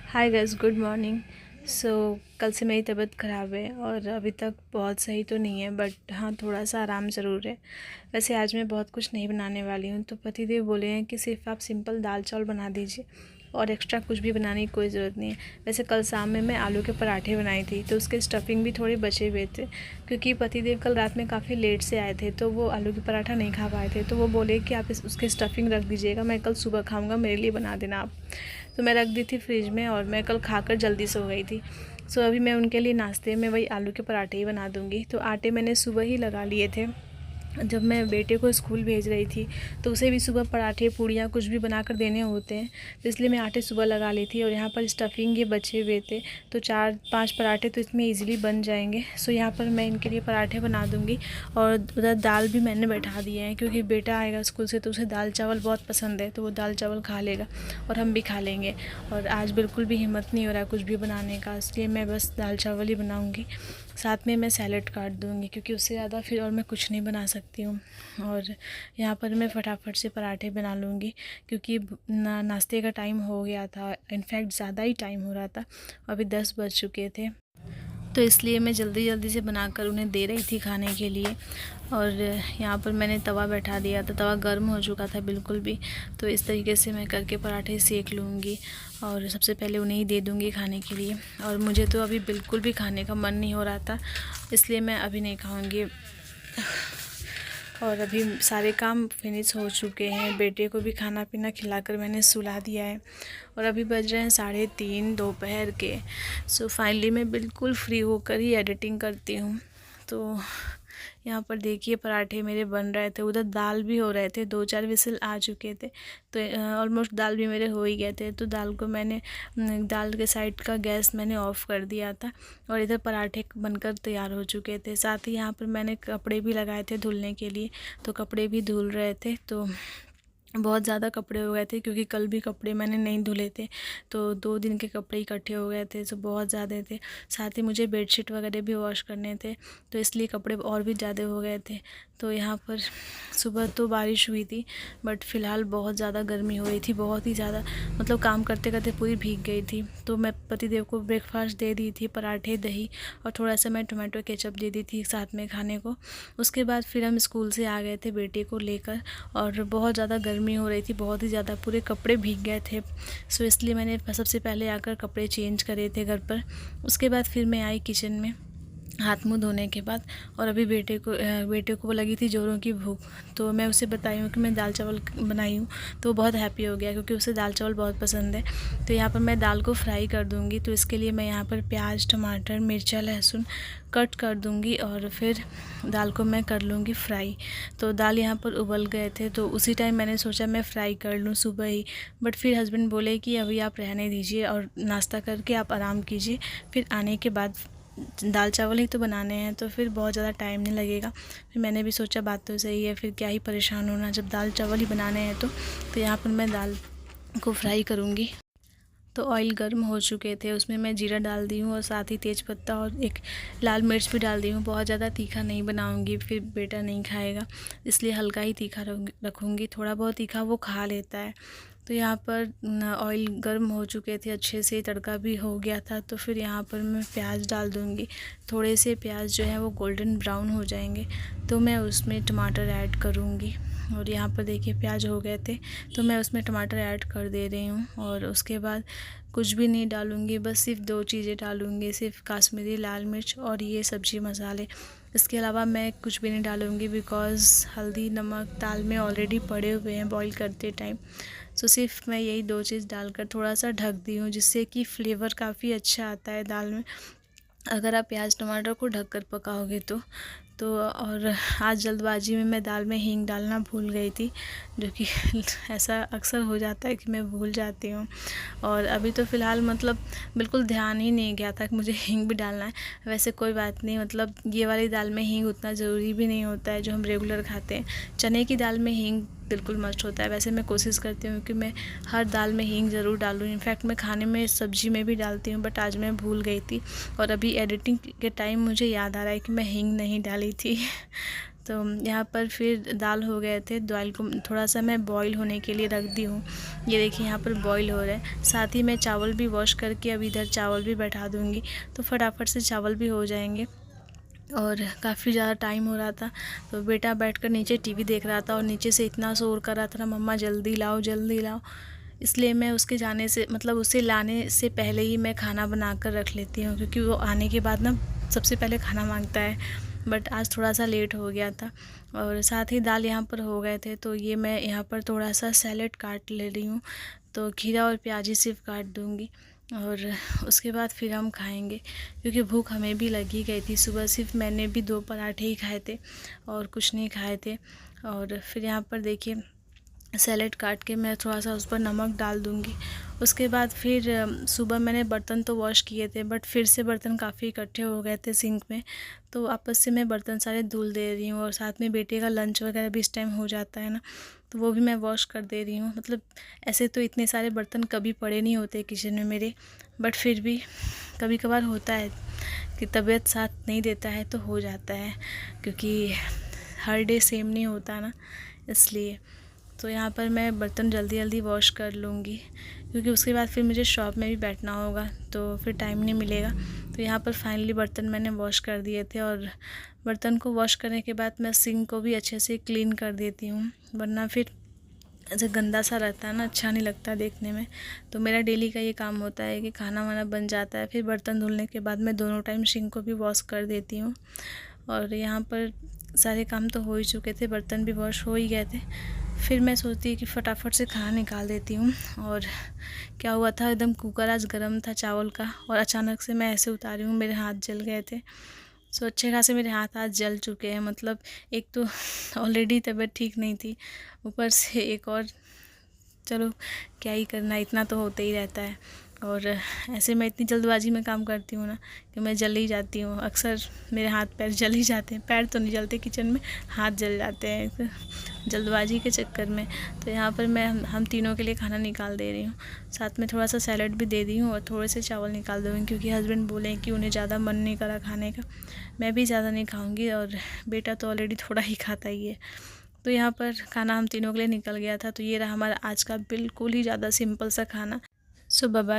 हाय guys, good morning. So कल से मेरी तबीयत ख़राब है और अभी तक बहुत सही तो नहीं है, बट हाँ थोड़ा सा आराम ज़रूर है। वैसे आज मैं बहुत कुछ नहीं बनाने वाली हूँ, तो पतिदेव बोले हैं कि सिर्फ आप सिंपल दाल चावल बना दीजिए और एक्स्ट्रा कुछ भी बनाने की कोई ज़रूरत नहीं है। वैसे कल शाम में मैं आलू के पराठे बनाई थी, तो उसके स्टफिंग भी थोड़े बचे हुए थे, क्योंकि पतिदेव कल रात में काफ़ी लेट से आए थे, तो वो आलू के पराठा नहीं खा पाए थे। तो वो बोले कि आप उसके स्टफिंग रख दीजिएगा, मैं कल सुबह खाऊँगा, मेरे लिए बना देना आप। तो मैं रख दी थी फ्रिज में और मैं कल खाकर जल्दी सो गई थी। सो अभी मैं उनके लिए नाश्ते में वही आलू के पराठे ही बना दूँगी। तो आटे मैंने सुबह ही लगा लिए थे, जब मैं बेटे को स्कूल भेज रही थी, तो उसे भी सुबह पराठे पूड़ियाँ कुछ भी बनाकर देने होते हैं, तो इसलिए मैं आटे सुबह लगा ली थी। और यहाँ पर स्टफिंग ये बचे हुए थे, तो 4-5 पराठे तो इसमें इजीली बन जाएंगे। सो यहाँ पर मैं इनके लिए पराठे बना दूँगी। और उधर दाल भी मैंने बैठा दिए हैं, क्योंकि बेटा आएगा स्कूल से तो उसे दाल चावल बहुत पसंद है, तो वो दाल चावल खा लेगा और हम भी खा लेंगे। और आज बिल्कुल भी हिम्मत नहीं हो रहा है कुछ भी बनाने का, इसलिए मैं बस दाल चावल ही बनाऊँगी। साथ में मैं सैलेड काट दूँगी, क्योंकि उससे ज़्यादा फिर और मैं कुछ नहीं बना सकती हूँ। और यहाँ पर मैं फटाफट से पराठे बना लूँगी, क्योंकि नाश्ते का टाइम हो गया था, इनफैक्ट ज़्यादा ही टाइम हो रहा था, अभी 10 बज चुके थे, तो इसलिए मैं जल्दी जल्दी से बनाकर उन्हें दे रही थी खाने के लिए। और यहाँ पर मैंने तवा बैठा दिया था, तवा गर्म हो चुका था बिल्कुल भी। तो इस तरीके से मैं करके पराठे सेक लूँगी और सबसे पहले उन्हें ही दे दूँगी खाने के लिए। और मुझे तो अभी बिल्कुल भी खाने का मन नहीं हो रहा था, इसलिए मैं अभी नहीं खाऊँगी। और अभी सारे काम फिनिश हो चुके हैं, बेटे को भी खाना पीना खिलाकर मैंने सुला दिया है। और अभी बज रहे हैं 3:30 दोपहर के। सो फाइनली मैं बिल्कुल फ्री होकर ही एडिटिंग करती हूँ। तो यहाँ पर देखिए पराठे मेरे बन रहे थे, उधर दाल भी हो रहे थे, 2-4 विसल आ चुके थे, तो ऑलमोस्ट दाल भी मेरे हो ही गए थे। तो दाल को मैंने दाल के साइड का गैस मैंने ऑफ़ कर दिया था और इधर पराठे बनकर तैयार हो चुके थे। साथ ही यहाँ पर मैंने कपड़े भी लगाए थे धुलने के लिए, तो कपड़े भी धुल रहे थे। तो बहुत ज़्यादा कपड़े हो गए थे, क्योंकि कल भी कपड़े मैंने नहीं धुले थे, तो 2 दिन के कपड़े इकट्ठे हो गए थे, तो बहुत ज़्यादा थे। साथ ही मुझे बेडशीट वगैरह भी वॉश करने थे, तो इसलिए कपड़े और भी ज़्यादा हो गए थे। तो यहाँ पर सुबह तो बारिश हुई थी, बट फ़िलहाल बहुत ज़्यादा गर्मी हो रही थी, बहुत ही ज़्यादा, मतलब काम करते करते पूरी भीग गई थी। तो मैं पतिदेव को ब्रेकफास्ट दे दी थी, पराठे, दही और थोड़ा सा मैं टोमेटो केचप दे दी थी साथ में खाने को। उसके बाद फिर हम स्कूल से आ गए थे बेटे को लेकर, और बहुत ज़्यादा गर्मी हो रही थी, बहुत ही ज़्यादा, पूरे कपड़े भीग गए थे। सो इसलिए मैंने सबसे पहले आकर कपड़े चेंज करे थे घर पर। उसके बाद फिर मैं आई किचन में हाथ मुँह धोने के बाद। और अभी बेटे को लगी थी ज़ोरों की भूख, तो मैं उसे बताई हूँ कि मैं दाल चावल बनाई हूँ, तो वो बहुत हैप्पी हो गया, क्योंकि उसे दाल चावल बहुत पसंद है। तो यहाँ पर मैं दाल को फ्राई कर दूँगी, तो इसके लिए मैं यहाँ पर प्याज, टमाटर, मिर्चा, लहसुन कट कर दूँगी और फिर दाल को मैं कर लूँगी फ्राई। तो दाल यहाँ पर उबल गए थे, तो उसी टाइम मैंने सोचा मैं फ़्राई कर लूँ सुबह ही, बट फिर हस्बैंड बोले कि अभी आप रहने दीजिए और नाश्ता करके आप आराम कीजिए, फिर आने के बाद दाल चावल ही तो बनाने हैं, तो फिर बहुत ज़्यादा टाइम नहीं लगेगा। फिर मैंने भी सोचा बात तो सही है, फिर क्या ही परेशान होना, जब दाल चावल ही बनाने हैं। तो यहाँ पर मैं दाल को फ्राई करूँगी। तो ऑयल गर्म हो चुके थे, उसमें मैं जीरा डाल दी हूँ और साथ ही तेज़पत्ता और एक लाल मिर्च भी डाल दी हूँ। बहुत ज़्यादा तीखा नहीं बनाऊँगी, फिर बेटा नहीं खाएगा, इसलिए हल्का ही तीखा रखूँगी। थोड़ा बहुत तीखा वो खा लेता है। तो यहाँ पर ऑयल गर्म हो चुके थे अच्छे से, तड़का भी हो गया था। तो फिर यहाँ पर मैं प्याज डाल दूँगी। थोड़े से प्याज जो है वो गोल्डन ब्राउन हो जाएंगे, तो मैं उसमें टमाटर ऐड करूँगी। और यहाँ पर देखिए प्याज हो गए थे, तो मैं उसमें टमाटर ऐड कर दे रही हूँ। और उसके बाद कुछ भी नहीं डालूँगी, बस सिर्फ 2 चीज़ें डालूँगी, सिर्फ काश्मीरी लाल मिर्च और ये सब्ज़ी मसाले। इसके अलावा मैं कुछ भी नहीं डालूँगी, बिकॉज़ हल्दी नमक दाल में ऑलरेडी पड़े हुए हैं बॉईल करते टाइम। सो सिर्फ मैं यही 2 चीज़ डालकर थोड़ा सा ढक दी हूँ, जिससे कि फ्लेवर काफ़ी अच्छा आता है दाल में, अगर आप प्याज टमाटर को ढक कर पकाओगे तो। और आज जल्दबाजी में मैं दाल में हींग डालना भूल गई थी, जो कि ऐसा अक्सर हो जाता है कि मैं भूल जाती हूँ। और अभी तो फ़िलहाल मतलब बिल्कुल ध्यान ही नहीं गया था कि मुझे हींग भी डालना है। वैसे कोई बात नहीं, मतलब ये वाली दाल में हींग उतना ज़रूरी भी नहीं होता है जो हम रेगुलर खाते हैं। चने की दाल में हींग बिल्कुल मस्ट होता है। वैसे मैं कोशिश करती हूँ कि मैं हर दाल में हींग ज़रूर डालूँ, इनफैक्ट मैं खाने में सब्ज़ी में भी डालती हूँ, बट आज मैं भूल गई थी। और अभी एडिटिंग के टाइम मुझे याद आ रहा है कि मैं हींग नहीं डाली थी। तो यहाँ पर फिर दाल हो गए थे, दाल को थोड़ा सा मैं बॉईल होने के लिए रख दी हूँ। ये देखिए यहाँ पर बॉईल हो रहा है। साथ ही मैं चावल भी वॉश करके अब इधर चावल भी बैठा दूँगी, तो फटाफट से चावल भी हो जाएंगे। और काफ़ी ज़्यादा टाइम हो रहा था, तो बेटा बैठकर नीचे टीवी देख रहा था और नीचे से इतना शोर कर रहा था ना, मम्मा जल्दी लाओ जल्दी लाओ। इसलिए मैं उसके जाने से मतलब उसे लाने से पहले ही मैं खाना बना कर रख लेती हूँ, क्योंकि वो आने के बाद ना सबसे पहले खाना मांगता है। बट आज थोड़ा सा लेट हो गया था। और साथ ही दाल यहाँ पर हो गए थे, तो ये मैं यहाँ पर थोड़ा सा सैलेड काट ले रही हूँ। तो खीरा और प्याजी सिर्फ काट दूँगी और उसके बाद फिर हम खाएंगे, क्योंकि भूख हमें भी लगी गई थी। सुबह सिर्फ मैंने भी 2 पराठे ही खाए थे और कुछ नहीं खाए थे। और फिर यहाँ पर देखिए सैलेड काट के मैं थोड़ा सा उस पर नमक डाल दूँगी। उसके बाद फिर सुबह मैंने बर्तन तो वॉश किए थे, बट फिर से बर्तन काफ़ी इकट्ठे हो गए थे सिंक में, तो वापस से मैं बर्तन सारे धुल दे रही हूँ। और साथ में बेटे का लंच वगैरह भी इस टाइम हो जाता है ना, तो वो भी मैं वॉश कर दे रही हूँ। मतलब ऐसे तो इतने सारे बर्तन कभी पड़े नहीं होते किचन में मेरे, बट फिर भी कभी कभार होता है कि तबीयत साथ नहीं देता है तो हो जाता है, क्योंकि हर डे सेम नहीं होता ना, इसलिए। तो यहाँ पर मैं बर्तन जल्दी जल्दी वॉश कर लूँगी, क्योंकि उसके बाद फिर मुझे शॉप में भी बैठना होगा, तो फिर टाइम नहीं मिलेगा। तो यहाँ पर फाइनली बर्तन मैंने वॉश कर दिए थे। और बर्तन को वॉश करने के बाद मैं सिंक को भी अच्छे से क्लीन कर देती हूँ, वरना फिर ऐसे गंदा सा रहता है ना, अच्छा नहीं लगता देखने में। तो मेरा डेली का ये काम होता है कि खाना वाना बन जाता है, फिर बर्तन धुलने के बाद मैं दोनों टाइम सिंक को भी वॉश कर देती हूँ। और यहाँ पर सारे काम तो हो ही चुके थे, बर्तन भी वॉश हो ही गए थे। फिर मैं सोचती कि फटाफट से खाना निकाल देती हूँ। और क्या हुआ था, एकदम कुकर आज गर्म था चावल का, और अचानक से मैं ऐसे उतारी हूँ, मेरे हाथ जल गए थे। सो अच्छे खासे मेरे हाथ आज जल चुके हैं। मतलब एक तो ऑलरेडी तबीयत ठीक नहीं थी, ऊपर से एक और, चलो क्या ही करना, इतना तो होता ही रहता है। और ऐसे मैं इतनी जल्दबाजी में काम करती हूँ ना कि मैं जल ही जाती हूँ। अक्सर मेरे हाथ पैर जल ही जाते हैं, पैर तो नहीं जलते किचन में, हाथ जल जाते हैं तो जल्दबाजी के चक्कर में। तो यहाँ पर मैं हम तीनों के लिए खाना निकाल दे रही हूँ, साथ में थोड़ा सा सैलड भी दे दी हूँ और थोड़े से चावल निकाल दूँगी, क्योंकि हस्बैंड बोले कि उन्हें ज़्यादा मन नहीं करा खाने का। मैं भी ज़्यादा नहीं खाऊँगी और बेटा तो ऑलरेडी थोड़ा ही खाता ही है। तो यहाँ पर खाना हम तीनों के लिए निकल गया था। तो ये रहा हमारा आज का बिल्कुल ही ज़्यादा सिंपल सा खाना। सो बाय बाय।